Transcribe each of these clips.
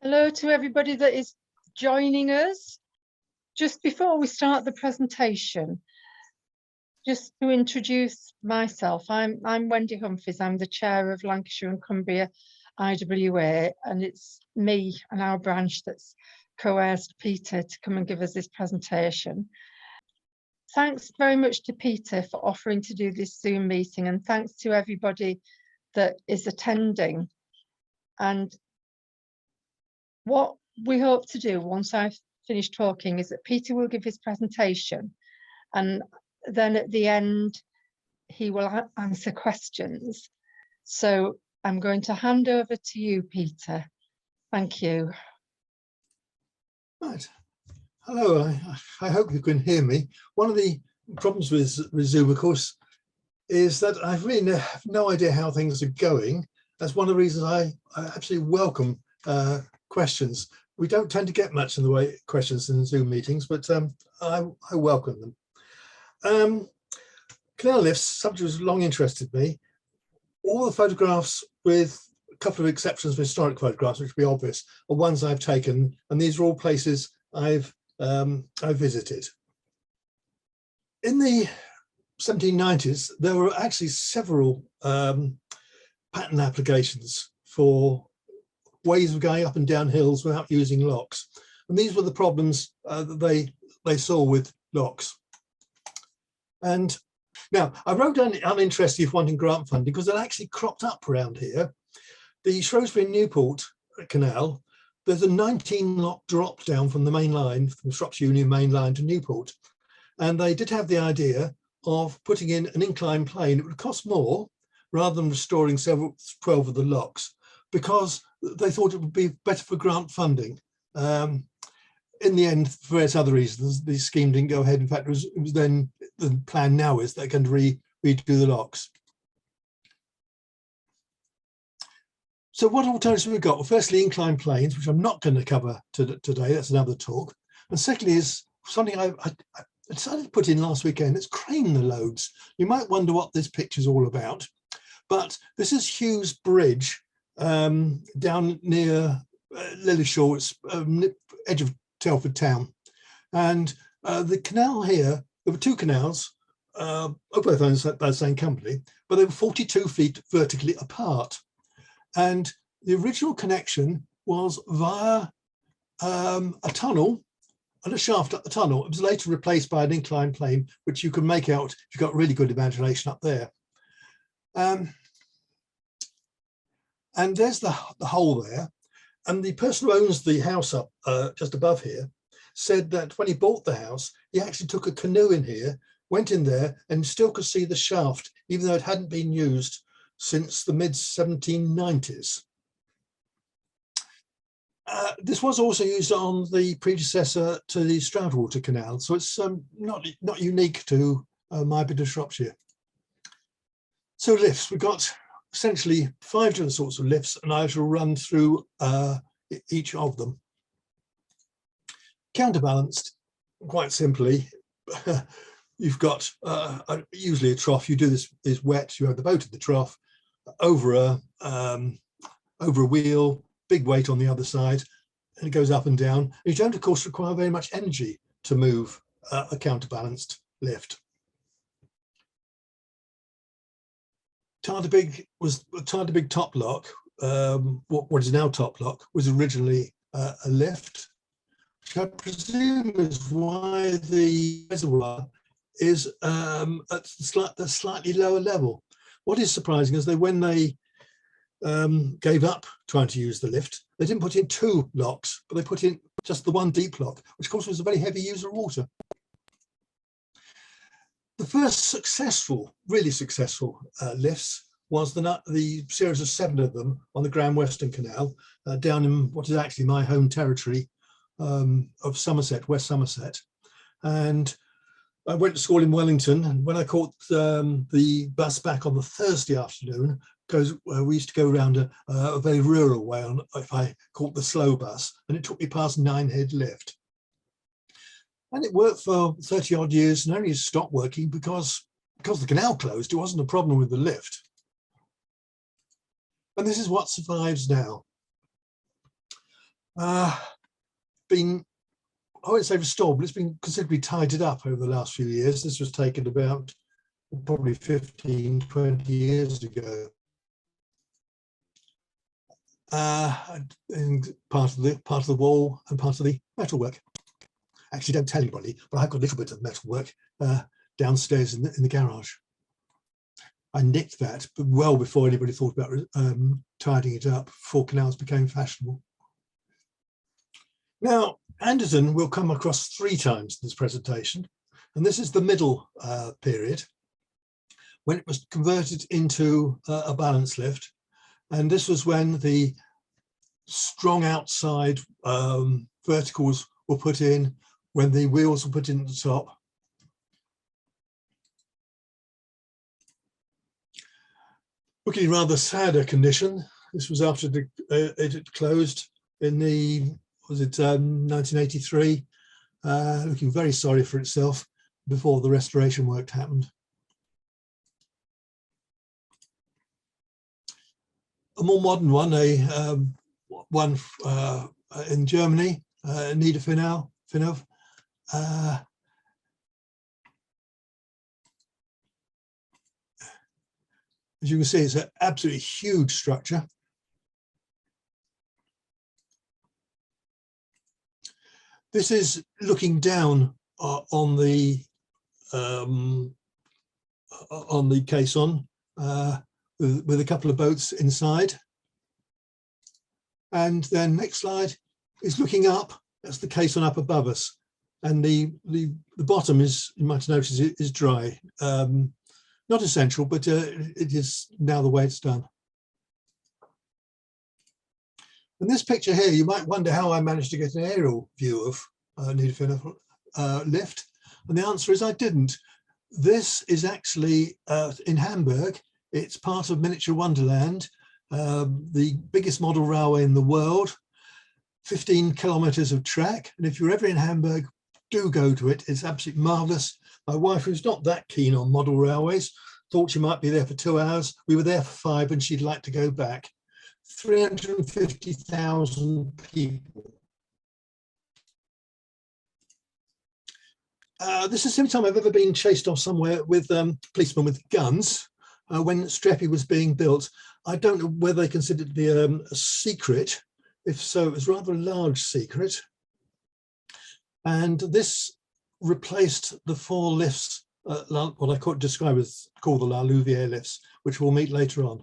Hello to everybody that is joining us. Just before we start the presentation, just to introduce myself, I'm Wendy Humphreys. I'm the chair of Lancashire and Cumbria IWA, and it's me and our branch that's coerced Peter to come and give us this presentation. Thanks very much to Peter for offering to do this Zoom meeting, and thanks to everybody that is attending. And what we hope to do once I've finished talking is that Peter will give his presentation, and then at the end he will answer questions. So I'm going to hand over to you, Peter. Thank you. Right. Hello, I hope you can hear me. One of the problems with Zoom, of course, is that I really have no idea how things are going. That's one of the reasons I absolutely welcome questions. We don't tend to get much in the way of questions in Zoom meetings, but I welcome them. Canal Lifts, subject has long interested me. All the photographs, with a couple of exceptions for historic photographs, which will be obvious, are ones I've taken, and these are all places I've visited. In the 1790s, there were actually several pattern applications for ways of going up and down hills without using locks, and these were the problems that they saw with locks. And now I wrote down uninterested if wanting grant funding because it actually cropped up around here. The Shropshire Newport Canal, there's a 19-lock drop down from the main line, from Shropshire Union main line to Newport, and they did have the idea of putting in an inclined plane. It would cost more rather than restoring 12 of the locks, because they thought it would be better for grant funding. In the end, for various other reasons, the scheme didn't go ahead. In fact, it was then, the plan now is they're going to redo the locks. So what alternatives have we got? Well, firstly, inclined planes, which I'm not going to cover today. That's another talk. And secondly is something I decided to put in last weekend. It's crane the loads. You might wonder what this picture is all about, but this is Hughes Bridge down near Lillishall. It's edge of Telford town, and the canal here, there were two canals, both owned by the same company, but they were 42 feet vertically apart, and the original connection was via a tunnel and a shaft up the tunnel. It was later replaced by an inclined plane, which you can make out if you've got really good imagination up there. And there's the hole there. And the person who owns the house up just above here said that when he bought the house, he actually took a canoe in here, went in there, and still could see the shaft, even though it hadn't been used since the mid-1790s. This was also used on the predecessor to the Stroudwater Canal, so it's not unique to my bit of Shropshire. So lifts, we've got essentially 5 different sorts of lifts, and I shall run through each of them. Counterbalanced, quite simply, you've got usually a trough. You do this is wet. You have the boat at the trough, over a wheel, big weight on the other side, and it goes up and down. You don't, of course, require very much energy to move a counterbalanced lift. Big top lock, what is now top lock, was originally a lift, which I presume is why the reservoir is at the slightly lower level. What is surprising is that when they gave up trying to use the lift, they didn't put in 2 locks, but they put in just the one deep lock, which of course was a very heavy user of water. The first successful, really successful lifts was the series of 7 of them on the Grand Western Canal down in what is actually my home territory of Somerset, West Somerset. And I went to school in Wellington, and when I caught the bus back on the Thursday afternoon, because we used to go around a very rural way if I caught the slow bus, and it took me past Ninehead Lift. And it worked for 30 odd years and only stopped working because the canal closed. It wasn't a problem with the lift. And this is what survives now. been, I won't say restored, but it's been considerably tidied up over the last few years. This was taken about probably 15, 20 years ago. And part of the wall and part of the metalwork. Actually, don't tell anybody, but I've got a little bit of metalwork downstairs in the garage. I nicked that, but well before anybody thought about tidying it up, before canals became fashionable. Now, Anderton will come across 3 times in this presentation, and this is the middle period, when it was converted into a balance lift. And this was when the strong outside verticals were put in, when the wheels were put in at the top. Looking in rather sadder condition. This was after it had closed in the, was it 1983, looking very sorry for itself before the restoration work happened. A more modern one, one in Germany, Niederfinau. As you can see, it's an absolutely huge structure. This is looking down on the caisson with a couple of boats inside. And then next slide is looking up. That's the caisson up above us. And the bottom is, you might notice, is dry. Not essential, but it is now the way it's done. In this picture here, you might wonder how I managed to get an aerial view of Niederfinau lift. And the answer is I didn't. This is actually in Hamburg. It's part of Miniature Wonderland, the biggest model railway in the world, 15 kilometers of track. And if you're ever in Hamburg, do go to it. It's absolutely marvelous. My wife, who's not that keen on model railways, thought she might be there for 2 hours. We were there for 5 and she'd like to go back. 350,000 people. This is the only time I've ever been chased off somewhere with policemen with guns when Streppy was being built. I don't know whether they considered it to be a secret. If so, it was rather a large secret. And this replaced the 4 lifts, what I call the La Louvière lifts, which we'll meet later on.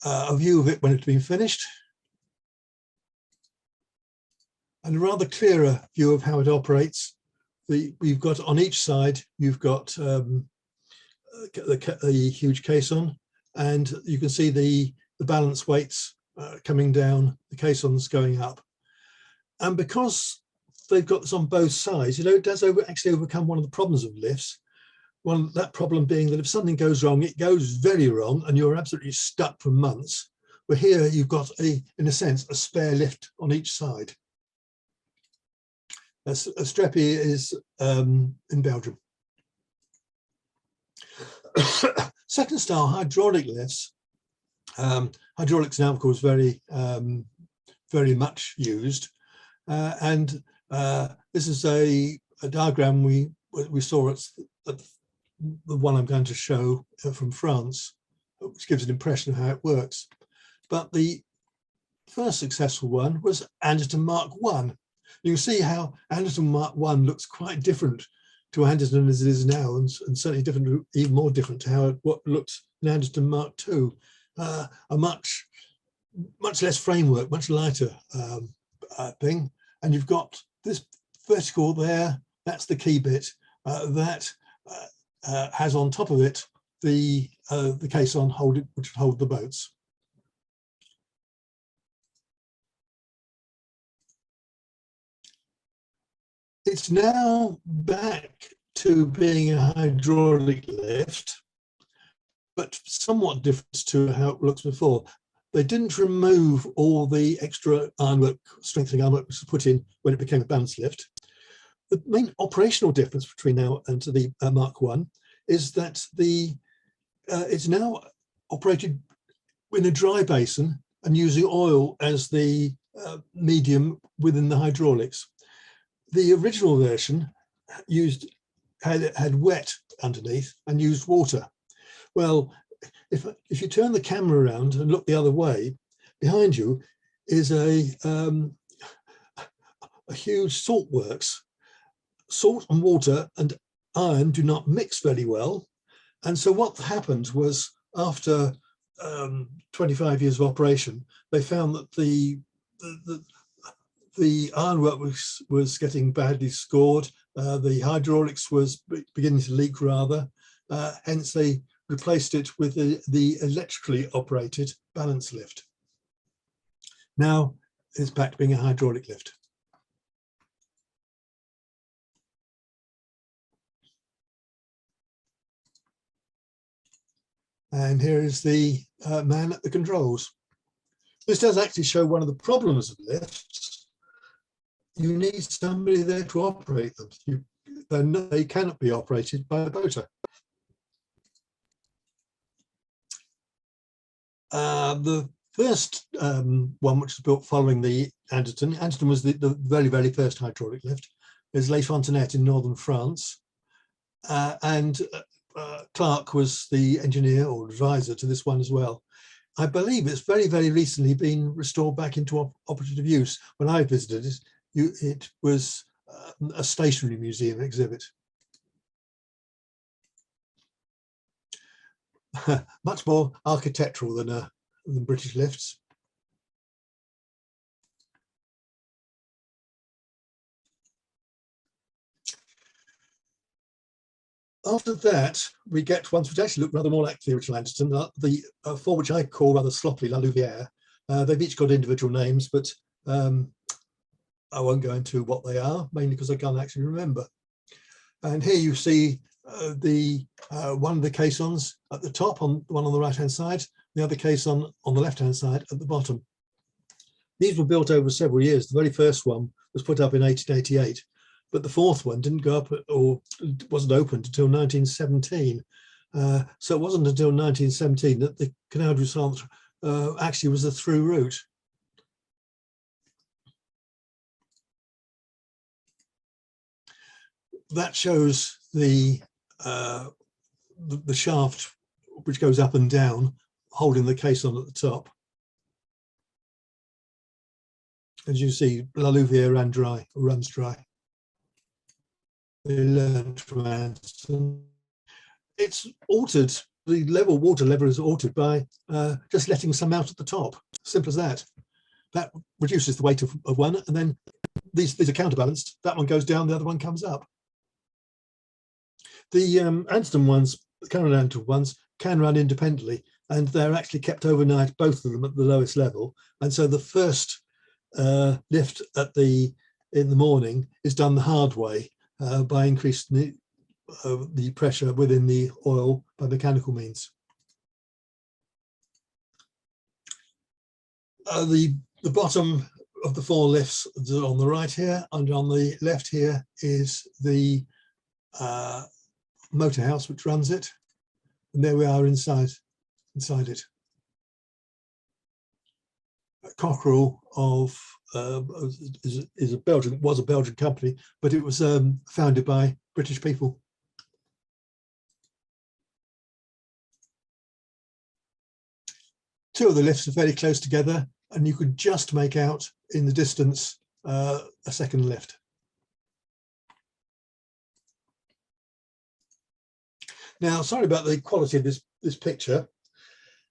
A view of it when it's been finished. And a rather clearer view of how it operates. We've got on each side, you've got the huge caisson, and you can see the balance weights coming down, the caissons going up. And because they've got this on both sides, it does actually overcome one of the problems of lifts. That problem being that if something goes wrong, it goes very wrong and you're absolutely stuck for months. But here you've got, in a sense, a spare lift on each side. Streppy is in Belgium. Second style hydraulic lifts. Hydraulics now, of course, very much used. And this is a diagram we saw at the one I'm going to show from France, which gives an impression of how it works. But the first successful one was Anderton Mark I. You can see how Anderton Mark I looks quite different to Anderton as it is now, and certainly different, even more different to what looks in Anderton Mark II. A much less framework, much lighter thing. And you've got this vertical there, that's the key bit, that has on top of it the caisson which would hold the boats. It's now back to being a hydraulic lift, but somewhat different to how it looks before. They didn't remove all the extra ironwork, strengthening ironwork, which was put in when it became a balance lift. The main operational difference between now and the Mark I is that it's now operated in a dry basin and using oil as the medium within the hydraulics. The original version had wet underneath and used water. Well, if you turn the camera around and look the other way, behind you is a huge salt works. Salt and water and iron do not mix very well. And so what happened was, after 25 years of operation, they found that the ironwork was getting badly scored. The hydraulics was beginning to leak rather. Hence they replaced it with the electrically operated balance lift. Now it's back to being a hydraulic lift. And here is the man at the controls. This does actually show one of the problems of lifts. You need somebody there to operate them. They cannot be operated by a boater. The first one, which was built following the Anderton was the very, very first hydraulic lift, is Les Fontanettes in northern France. And Clark was the engineer or advisor to this one as well. I believe it's very, very recently been restored back into operative use. When I visited it, it was a stationary museum exhibit. Much more architectural than British lifts. After that, we get ones which actually look rather more like the original Anderton, the four which I call rather sloppily La Louvière. They've each got individual names, but I won't go into what they are, mainly because I can't actually remember. And here you see one of the caissons at the top, one on the right-hand side, the other caisson on the left-hand side at the bottom. These were built over several years. The very first one was put up in 1888. But the fourth one didn't go up or wasn't opened until 1917. So it wasn't until 1917 that the Canal du Centre actually was a through route. That shows the shaft which goes up and down, holding the caisson at the top. As you see, La Louvière ran dry, or runs dry. They learned from Anderton. It's altered, the water level is altered by just letting some out at the top. Simple as that. That reduces the weight of one, and then these are counterbalanced. That one goes down, the other one comes up. The Anderton ones, the current Anderton ones, can run independently, and they're actually kept overnight, both of them at the lowest level. And so the first lift in the morning is done the hard way, by increasing the pressure within the oil by mechanical means. The bottom of the four lifts on the right here, and on the left here is the motor house which runs it, and there we are inside it. Cockerell was a Belgian company, but it was founded by British people. Two of the lifts are very close together, and you could just make out in the distance a second lift. Now, sorry about the quality of this picture.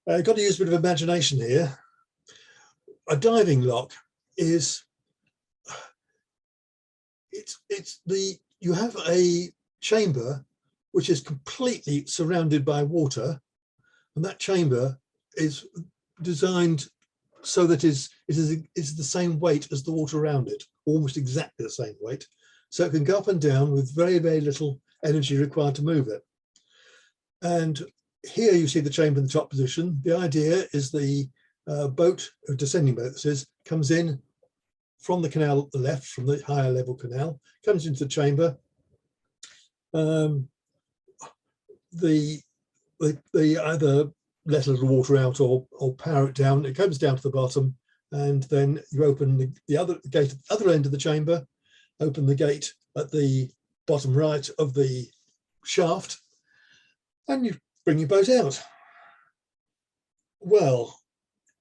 I've got to use a bit of imagination here. A diving lock is, you have a chamber which is completely surrounded by water, and that chamber is designed so that it is the same weight as the water around it, almost exactly the same weight. So it can go up and down with very, very little energy required to move it. And here you see the chamber in the top position. The idea is the boat, a descending boat this is, comes in from the canal at the left, from the higher level canal, comes into the chamber. The either let a little water out or power it down. It comes down to the bottom, and then you open the other gate at the other end of the chamber, open the gate at the bottom right of the shaft, and you bring your boat out. Well,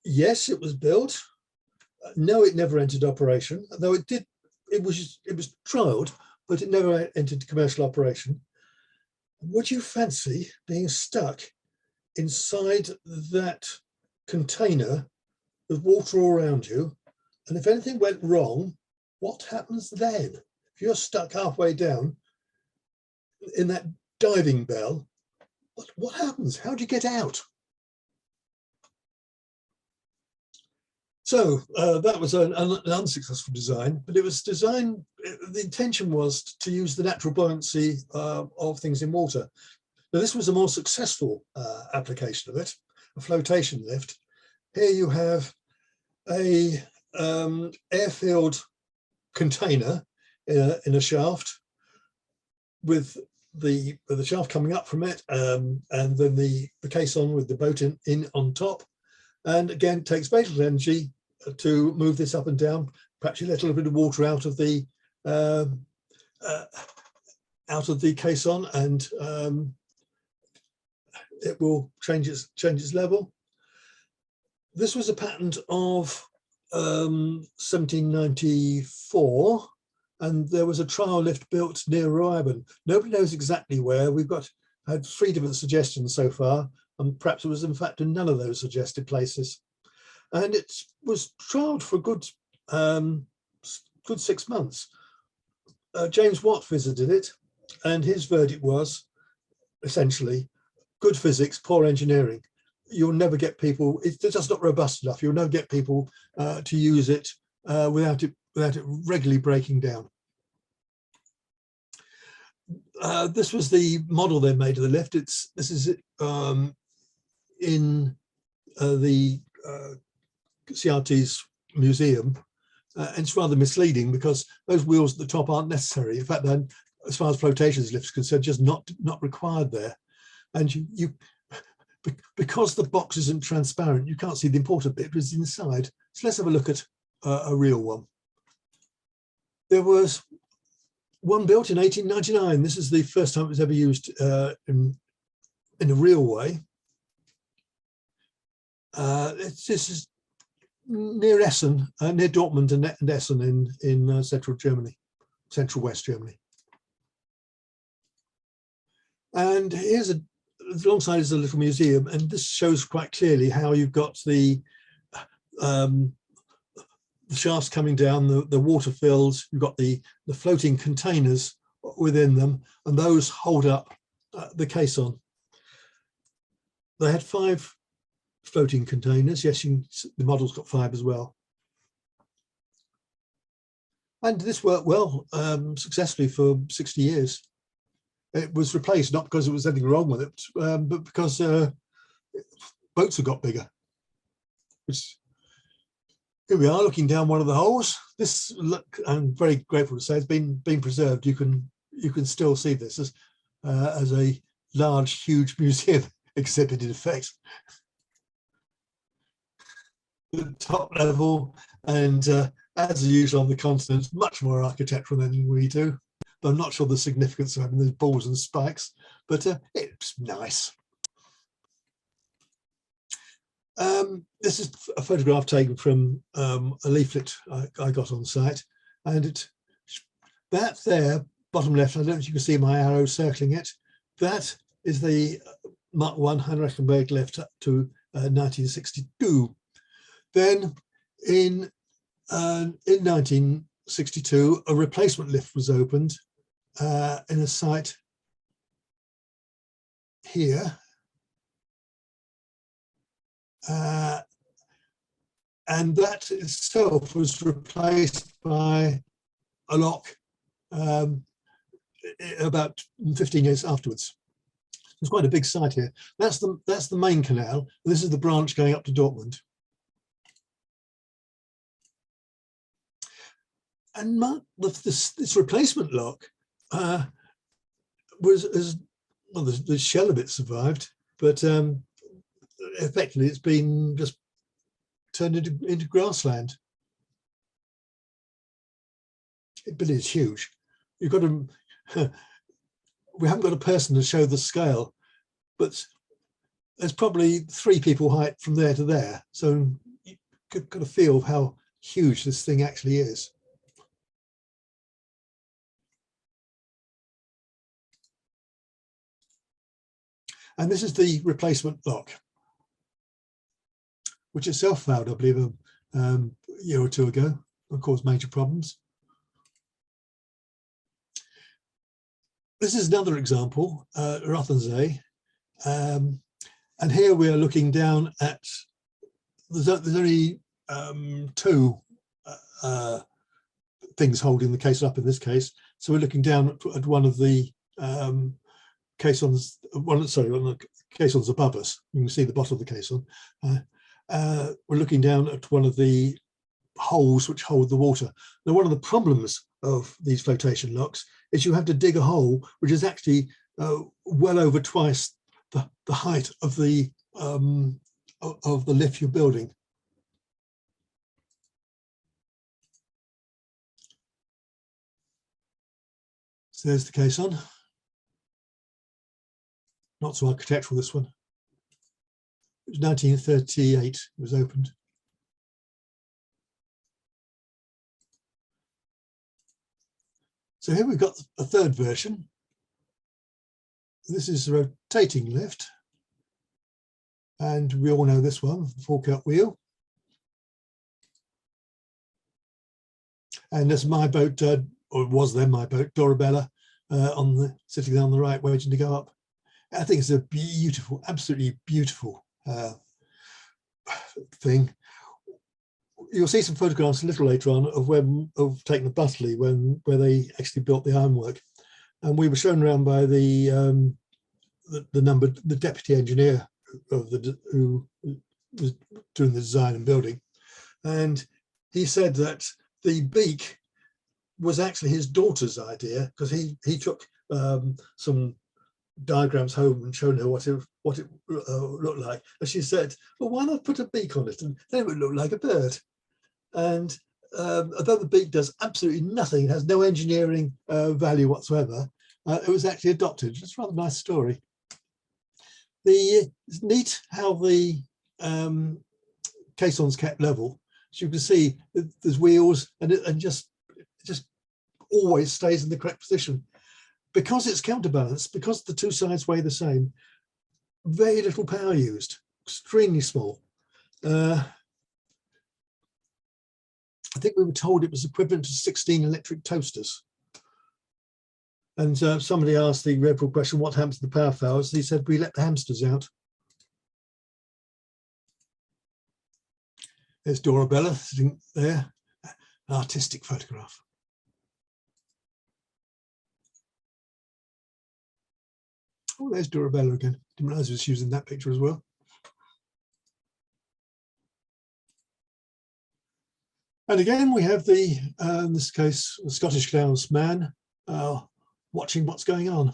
yes, it was built. No, it never entered operation, though it did. It was trialed, but it never entered commercial operation. Would you fancy being stuck inside that container with water all around you? And if anything went wrong, what happens then? If you're stuck halfway down in that diving bell, what happens? How do you get out? So that was an unsuccessful design, but it was designed, the intention was to use the natural buoyancy of things in water. Now, this was a more successful application of it, a flotation lift. Here you have a air-filled container in a shaft with the shaft coming up from it, and then the caisson with the boat in on top. And again, it takes very little energy to move this up and down. Perhaps you let a little bit of water out of the caisson, and it will change its level. This was a patent of 1794, and there was a trial lift built near Roehampton. Nobody knows exactly where. We've had 3 different suggestions so far, and perhaps it was in fact in none of those suggested places. And it was trialled for a good 6 months. James Watt visited it, and his verdict was essentially good physics, poor engineering. You'll never get people, it's just not robust enough. You'll never get people to use it without it regularly breaking down. This was the model they made of the lift. This is in the CRT's museum. And it's rather misleading because those wheels at the top aren't necessary. In fact, then, as far as flotation lift is concerned, just not required there. And you because the box isn't transparent, you can't see the important bit, but it's inside. So let's have a look at a real one. There was one built in 1899. This is the first time it was ever used in a real way. This is near Essen, near Dortmund and Essen in central Germany, central West Germany. And here's alongside is a little museum, and this shows quite clearly how you've got the shafts coming down, the water fills, you've got the floating containers within them, and those hold up the caisson. They had 5 floating containers. Yes, the model's got 5 as well. And this worked well, successfully for 60 years. It was replaced not because there was anything wrong with it, but because boats have got bigger. Here we are looking down one of the holes. This, look, I'm very grateful to say, it's been preserved. You can still see this as a large, huge museum exhibit in effect. The top level, and as usual on the continent, much more architectural than we do. But I'm not sure the significance of having those balls and spikes, but it's nice. This is a photograph taken from a leaflet I got on site, and that there, bottom left, I don't know if you can see my arrow circling it, that is the Mark I Heinrechenberg lift up to 1962. Then in 1962, a replacement lift was opened in a site here. And that itself was replaced by a lock about 15 years afterwards. It's quite a big site here. That's the main canal. This is the branch going up to Dortmund. And this replacement lock was, well, the shell of it survived, but effectively it's been just turned into grassland. But it's huge. You've got to, we haven't got a person to show the scale, but there's probably 3 people height from there to there. So you got a feel of how huge this thing actually is. And this is the replacement lock, which itself failed, I believe, a year or 2 ago and caused major problems. This is another example, Rothensee, and here we are looking down at, there's only 2 things holding the caisson up in this case. So we're looking down at one of the caissons, one of the caissons above us. You can see the bottom of the caisson. We're looking down at one of the holes which hold the water. Now, one of the problems of these flotation locks is you have to dig a hole which is actually well over twice the height of the lift you're building. So there's the caisson. Not so architectural, this one. It was 1938 it was opened. So here we've got a third version. This is a rotating lift. And we all know this one, the fork-out wheel. And that's my boat, or it was then my boat, Dorabella, sitting on the right, waiting to go up. I think it's a beautiful, absolutely beautiful thing. You'll see some photographs a little later on of taking the Butterley where they actually built the ironwork, and we were shown around by the deputy engineer who was doing the design and building, and he said that the beak was actually his daughter's idea, because he took some diagrams home and shown her what it looked like, and she said, well, why not put a beak on it, and then it would look like a bird. And although the beak does absolutely nothing, it has no engineering value whatsoever, it was actually adopted. It's a rather nice story. It's neat how the caisson's kept level. As you can see, there's wheels, and it just always stays in the correct position. Because it's counterbalanced, because the 2 sides weigh the same, very little power used, extremely small. I think we were told it was equivalent to 16 electric toasters. And somebody asked the Redford question, what happens to the power fails? He said, we let the hamsters out. There's Dorabella sitting there, an artistic photograph. Oh, there's Dorabella again. Didn't realize he was using that picture as well. And again, we have in this case, the Scottish Canal's man watching what's going on.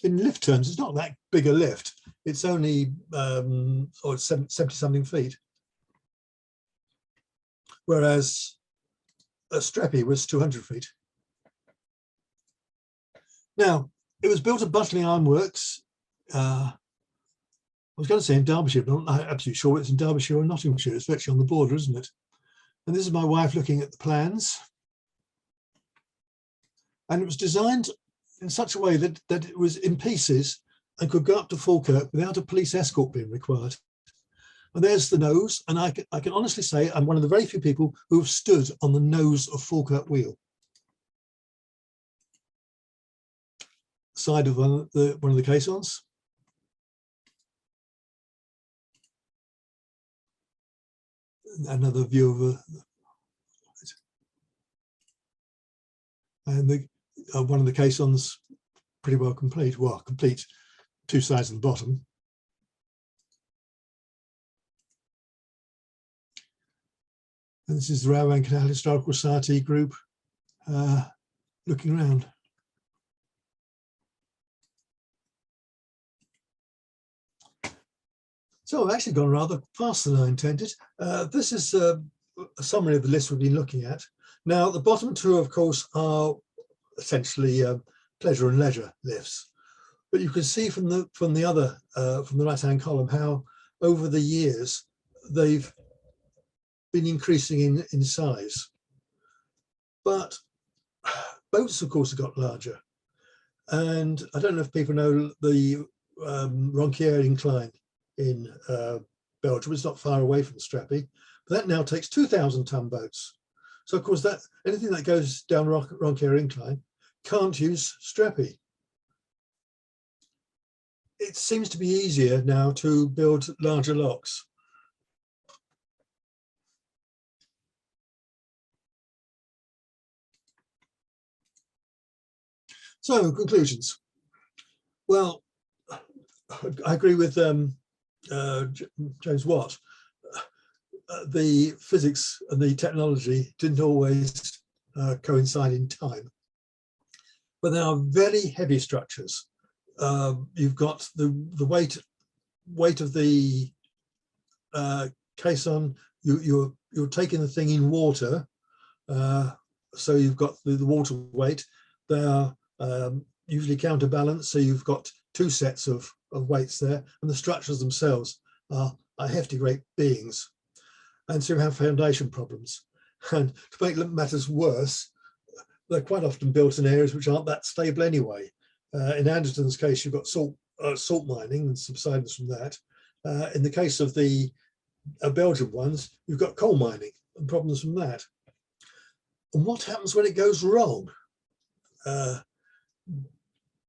In lift terms, it's not that big a lift. It's only 70-something feet. Whereas a Streppy was 200 feet. Now, it was built at Butterley Ironworks. I was going to say in Derbyshire, but I'm not absolutely sure it's in Derbyshire or Nottinghamshire. It's virtually on the border, isn't it? And this is my wife looking at the plans. And it was designed in such a way that it was in pieces and could go up to Falkirk without a police escort being required. And there's the nose. And I can honestly say I'm one of the very few people who have stood on the nose of Falkirk Wheel. Side of one of the caissons. Another view of and one of the caissons pretty well complete. Well, complete, 2 sides and the bottom. And this is the Railway and Canal Historical Society group looking around. So I've actually gone rather faster than I intended. This is a summary of the list we've been looking at. Now, the bottom two, of course, are essentially pleasure and leisure lifts. But you can see from the right-hand column how over the years they've been increasing in size. But boats, of course, have got larger. And I don't know if people know the Ronquier incline in Belgium. It's not far away from Strappy, but that now takes 2,000-ton boats. So of course, that anything that goes down Ronquier incline can't use Strappy. It seems to be easier now to build larger locks. So conclusions. Well, I agree with James Watt. The physics and the technology didn't always coincide in time, but they are very heavy structures. You've got the weight of the caisson. You're taking the thing in water, so you've got the water weight. They are usually counterbalanced, so you've got two sets of weights there, and the structures themselves are hefty great beings. And so you have foundation problems. And to make matters worse, they're quite often built in areas which aren't that stable anyway. In Anderton's case, you've got salt mining and subsidence from that. In the case of the Belgian ones, you've got coal mining and problems from that. And what happens when it goes wrong?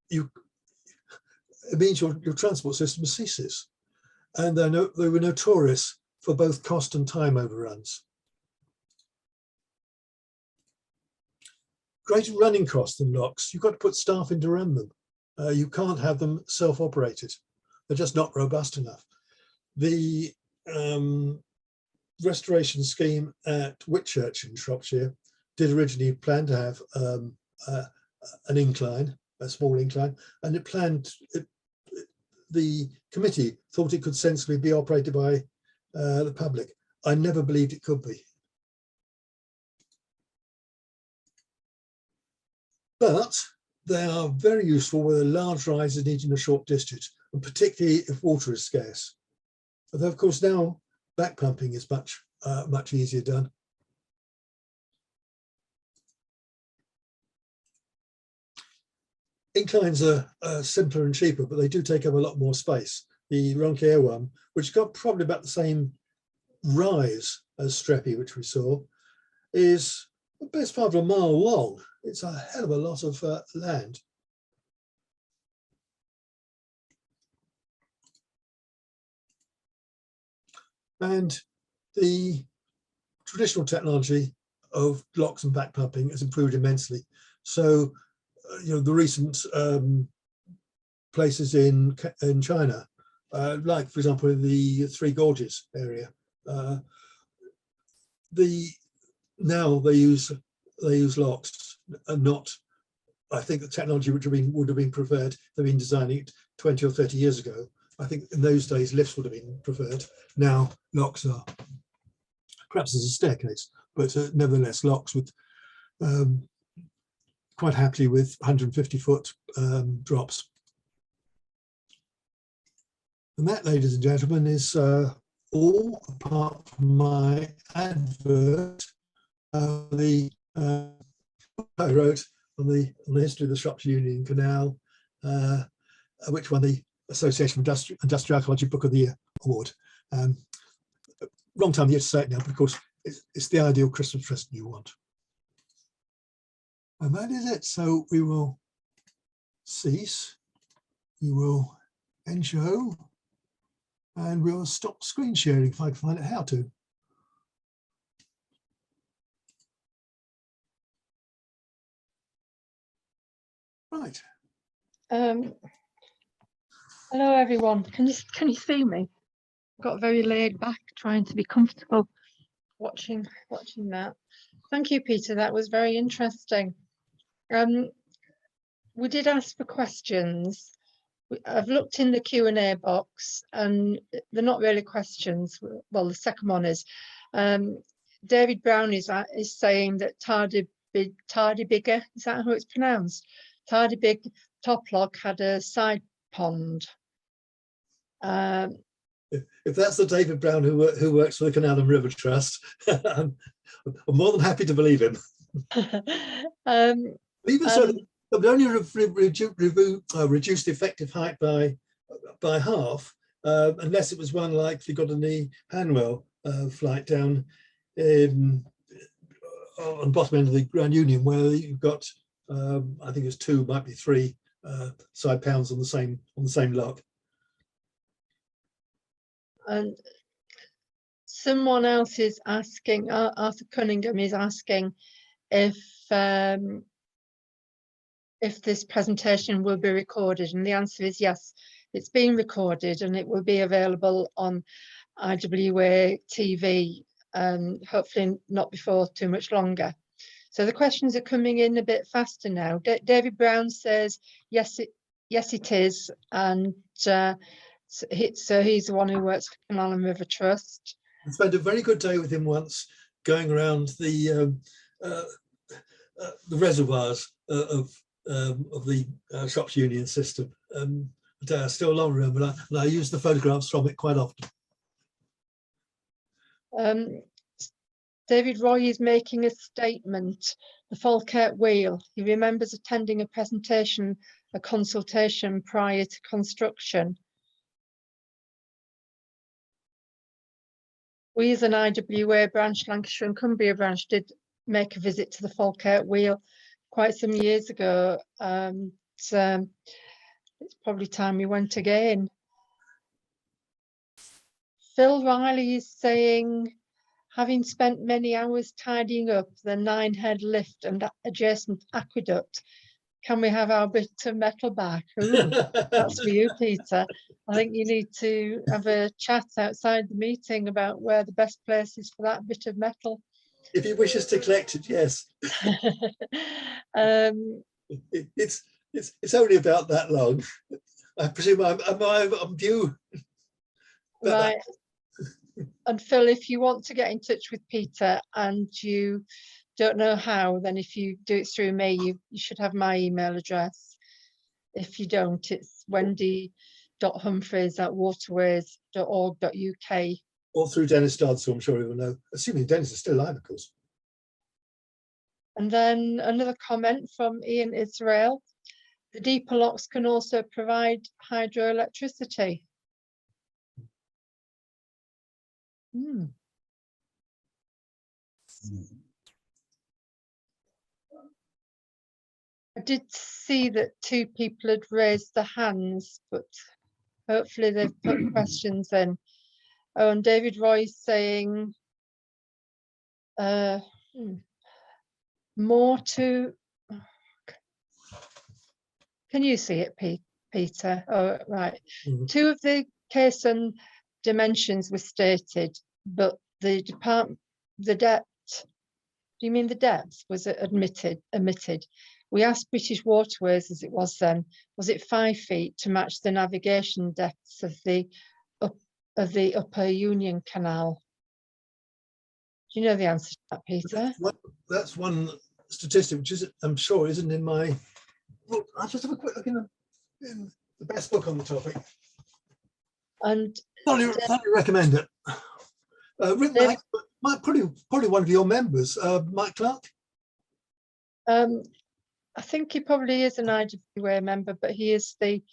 It means your transport system ceases. And they were notorious for both cost and time overruns. Greater running costs than locks. You've got to put staff in to run them. You can't have them self-operated. They're just not robust enough. The restoration scheme at Whitchurch in Shropshire did originally plan to have an incline, a small incline, and the committee thought it could sensibly be operated by the public. I never believed it could be. But they are very useful where a large rise is needed in a short distance, and particularly if water is scarce. Although, of course, now back pumping is much easier done. Inclines are simpler and cheaper, but they do take up a lot more space. The Ronquier one, which got probably about the same rise as Strappy, which we saw, is the best part of a mile long. It's a hell of a lot of land. And the traditional technology of locks and back pumping has improved immensely. So, the recent places in China, like, for example, in the Three Gorges area, now they use locks and not, I think, the technology which would have been preferred. They've been designing it 20 or 30 years ago. I think in those days lifts would have been preferred. Now locks are perhaps as a staircase, but nevertheless locks with quite happily with 150-foot drops. And that, ladies and gentlemen, is all apart from my advert. I wrote on the history of the Shropshire Union Canal, which won the Association of Industrial Archaeology Book of the Year award. Wrong time of year to say it now, but of course it's the ideal Christmas present you want. And that is it. So we will cease, we will end show, and we'll stop screen sharing if I can find out how to. Right. Hello everyone. Can you see me? Got very laid back, trying to be comfortable watching that. Thank you, Peter. That was very interesting. We did ask for questions. I've looked in the Q&A box and they're not really questions. Well, the second one is David Brown is saying that Tardybigger, is that how it's pronounced? Tardybig Toplog had a side pond. If that's the David Brown who works for the Canal and River Trust, I'm more than happy to believe him. Even so, they would only reduce the effective height by half, unless it was one like you got in the Hanwell flight down on the bottom end of the Grand Union, where you've got I think it's 2, might be 3 side pounds on the same lock. And someone else is asking, Arthur Cunningham is asking if this presentation will be recorded, and the answer is yes, it's being recorded and it will be available on IWA TV, hopefully not before too much longer. So the questions are coming in a bit faster now. David Brown says yes it is, and so he's the one who works for Canal and River Trust. I spent a very good day with him once, going around the reservoirs of the Shropshire Union system. I still long remember, and I use the photographs from it quite often. David Roy is making a statement. The Falkirk Wheel. He remembers attending a presentation, a consultation prior to construction. We as an IWA branch, Lancashire and Cumbria branch, did make a visit to the Falkirk Wheel quite some years ago. It's probably time we went again. Phil Riley is saying, having spent many hours tidying up the 9-head lift and adjacent aqueduct, can we have our bit of metal back? Ooh, that's for you, Peter. I think you need to have a chat outside the meeting about where the best place is for that bit of metal. If he wishes to collect it, yes. It's only about that long. I presume I'm due. Right. And Phil, if you want to get in touch with Peter and you don't know how, then if you do it through me, you should have my email address. If you don't, it's wendy.humphreys@waterways.org.uk. Or through Dennis Dodd, so I'm sure he will know, assuming Dennis is still alive, of course. And then another comment from Ian Israel. The deeper locks can also provide hydroelectricity. I did see that 2 people had raised their hands, but hopefully they've put questions in. Oh, and David Roy's saying more to. Can you see it, Peter? Oh, right. 2 of the case and dimensions were stated, but the depth. Do you mean the depth was omitted? We asked British Waterways, as it was then, was it 5 feet to match the navigation depths of the Upper Union Canal? Do you know the answer to that, Peter? That's one statistic which is, I'm sure, isn't in my book. I'll just have a quick look in the best book on the topic. And thoroughly recommend it. Written by probably one of your members, Mike Clark. I think he probably is an IWA member, but he is the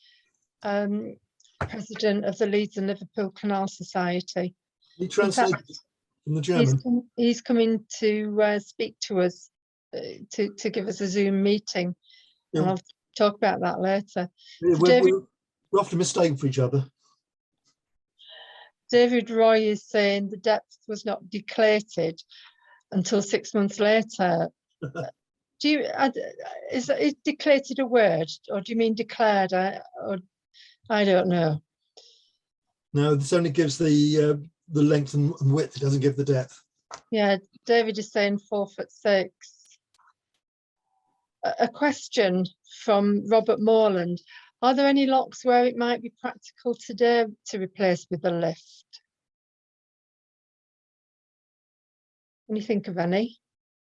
president of the Leeds and Liverpool Canal Society. He translated from the German. He's coming to speak to us, to give us a Zoom meeting. Yeah. And I'll talk about that later. Yeah, we're often mistaken for each other. David Roy is saying the depth was not declared until 6 months later. Is declared a word, or do you mean declared? I don't know. No, this only gives the length and width. It doesn't give the depth. Yeah, David is saying 4'6". A question from Robert Morland. Are there any locks where it might be practical today to replace with a lift? Can you think of any?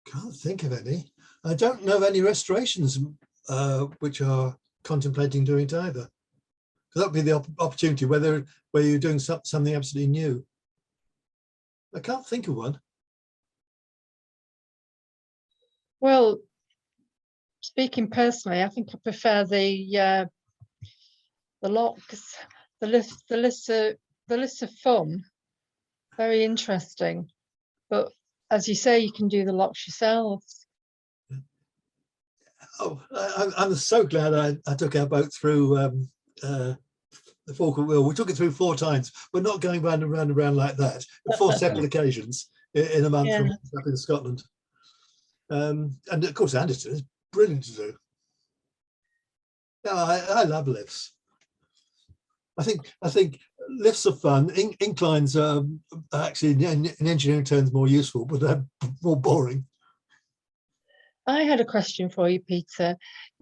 Can't think of any. I don't know of any restorations which are contemplating doing it either. That would be the opportunity where you're doing something absolutely new. I can't think of one. Well, speaking personally, I think I prefer the locks. The lists are fun, very interesting. But as you say, you can do the locks yourselves. Oh, I'm so glad I took our boat through the Falkland Wheel. We took it through 4 times, but not going round and round and round like that. 4 separate occasions in a month from up in Scotland. And of course, Anderton is brilliant to do. Yeah, I love lifts. I think lifts are fun. Inclines are actually, in engineering terms, more useful, but they're more boring. I had a question for you, Peter.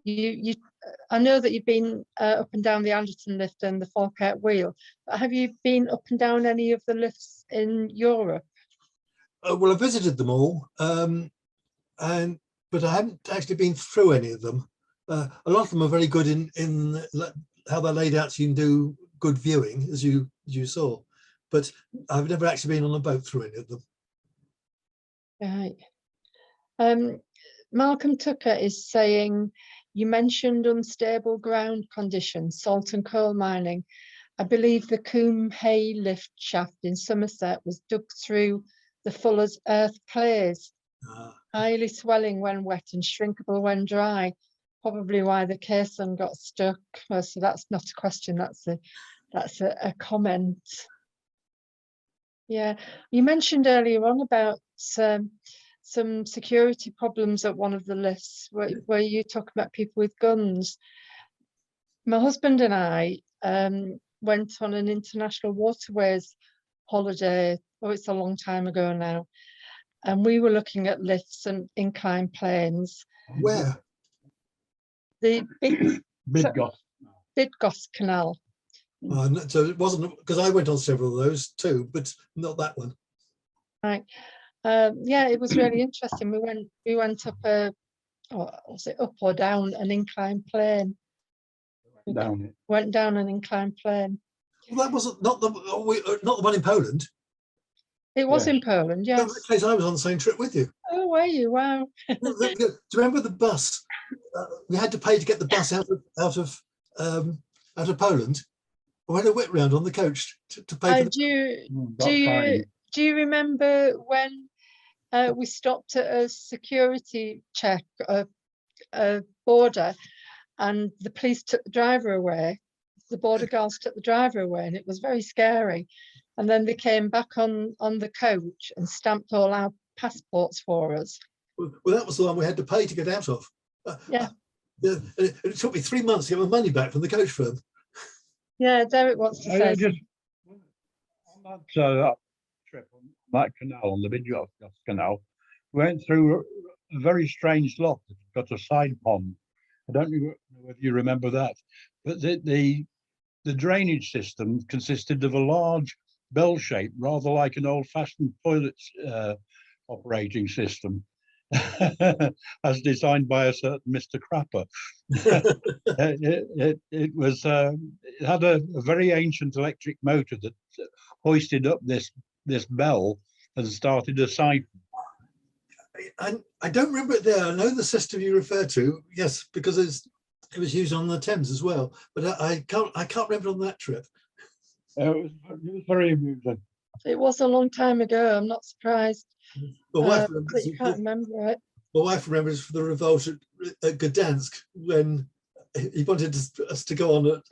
I know that you've been up and down the Anderton lift and the Falkirk wheel, but have you been up and down any of the lifts in Europe? Well, I visited them all, but I haven't actually been through any of them. A lot of them are very good in how they're laid out, so you can do good viewing, as you saw. But I've never actually been on a boat through any of them. Right. Malcolm Tucker is saying, you mentioned unstable ground conditions, salt and coal mining. I believe the Coombe Hay lift shaft in Somerset was dug through the Fuller's earth clays, highly swelling when wet and shrinkable when dry. Probably why the caisson got stuck. Well, so that's not a question, that's a comment. Yeah, you mentioned earlier on about some security problems at one of the lifts where you talk about people with guns. My husband and I went on an international waterways holiday. Oh, it's a long time ago now. And we were looking at lifts and inclined planes. Where? The Bidgoth Canal. So it wasn't, because I went on several of those too, but not that one. Right. Yeah, it was really interesting. We went up was it up or down an inclined plane? Went down an inclined plane. Well, that wasn't not the one in Poland. It was in Poland, yes. No, in that case, I was on the same trip with you. Oh, were you? Wow. Do you remember the bus? We had to pay to get the bus out of Poland. We had a whip round on the coach to pay for the... Do you remember when we stopped at a security check, a border, and the police took the driver away? The border guards took the driver away, and it was very scary. And then they came back on the coach and stamped all our passports for us. Well, that was the one we had to pay to get out of. Yeah. It took me 3 months to get my money back from the coach firm. Yeah, Derek wants to say. Just on that trip on that canal, on the Bidgoth Canal, we went through a very strange lock that got a side pond. I don't know whether you remember that, but the drainage system consisted of a large bell shape, rather like an old-fashioned toilet operating system, as designed by a certain Mr. Crapper. It had a very ancient electric motor that hoisted up this bell and started a siphon. I don't remember it there. I know the system you refer to, yes, because it was used on the Thames as well, but I can't remember on that trip. It was very amusing. It was a long time ago. I'm not surprised. My wife but you can't remember it. My wife remembers for the revolt at Gdansk when he wanted us to go on at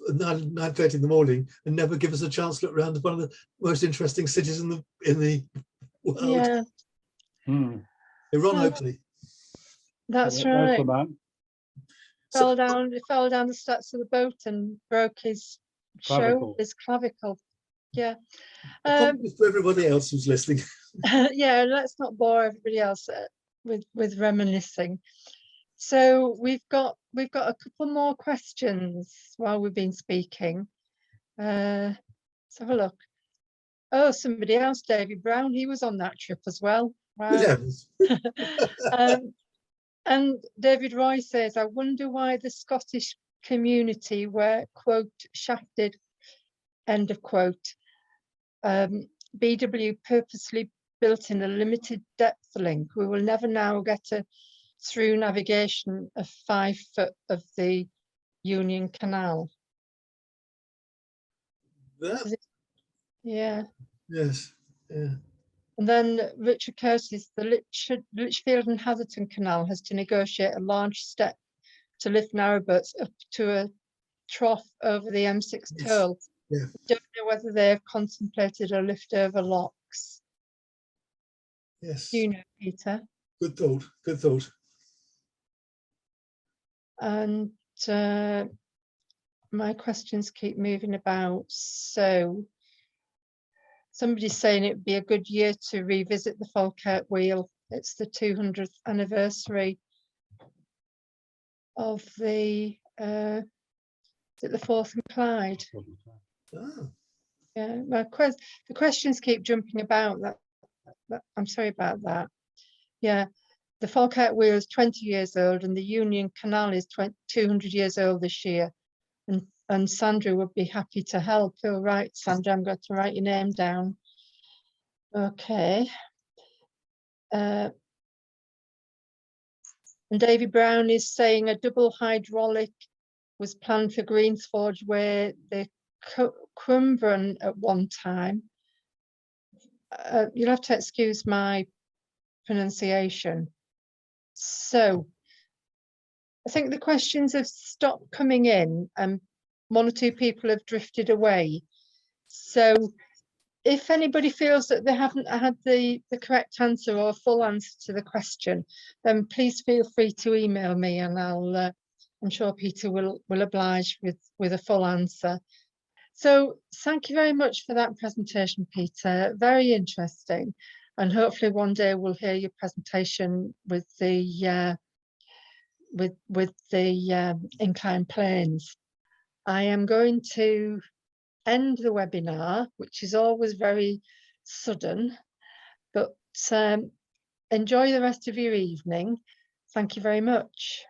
9:30 in the morning and never give us a chance to look around one of the most interesting cities in the world. Yeah. Ironically. That's right. Fell down the steps of the boat and broke his clavicle. Yeah. Apologies to everybody else who's listening. Yeah, let's not bore everybody else with reminiscing. So we've got a couple more questions while we've been speaking. Let's have a look. Oh, somebody else, David Brown, he was on that trip as well. Good Wow. heavens. And David Roy says, I wonder why the Scottish community were, quote, shafted, end of quote. BW purposely built in a limited depth link. We will never now get a through navigation of 5 foot of the Union Canal. That, Yeah. yes. Yeah. And then Richard Curtis, the Lichfield and Hatherton Canal has to negotiate a large step to lift narrowboats up to a trough over the M6 Yes. toll. Yeah. Don't know whether they've contemplated a lift over locks. Yes. Do you know, Peter? Good thought. Good thought. And my questions keep moving about. So somebody's saying it would be a good year to revisit the Falkirk Wheel. It's the 200th anniversary of the is it the Forth and Clyde? Ah, Yeah, the questions keep jumping about. That I'm sorry about that. Yeah, the Falkirk Wheel is 20 years old, and the Union Canal is 200 years old this year. And Sandra would be happy to help. All right, Sandra, I'm going to write your name down. Okay. And David Brown is saying a double hydraulic was planned for Greensforge, where the Cumbrun at one time. You'll have to excuse my pronunciation. So I think the questions have stopped coming in and one or two people have drifted away. So if anybody feels that they haven't had the correct answer or a full answer to the question, then please feel free to email me, and I'm sure Peter will oblige with a full answer. So thank you very much for that presentation, Peter. Very interesting, and hopefully one day we'll hear your presentation with the inclined planes. I am going to end the webinar, which is always very sudden, but enjoy the rest of your evening. Thank you very much.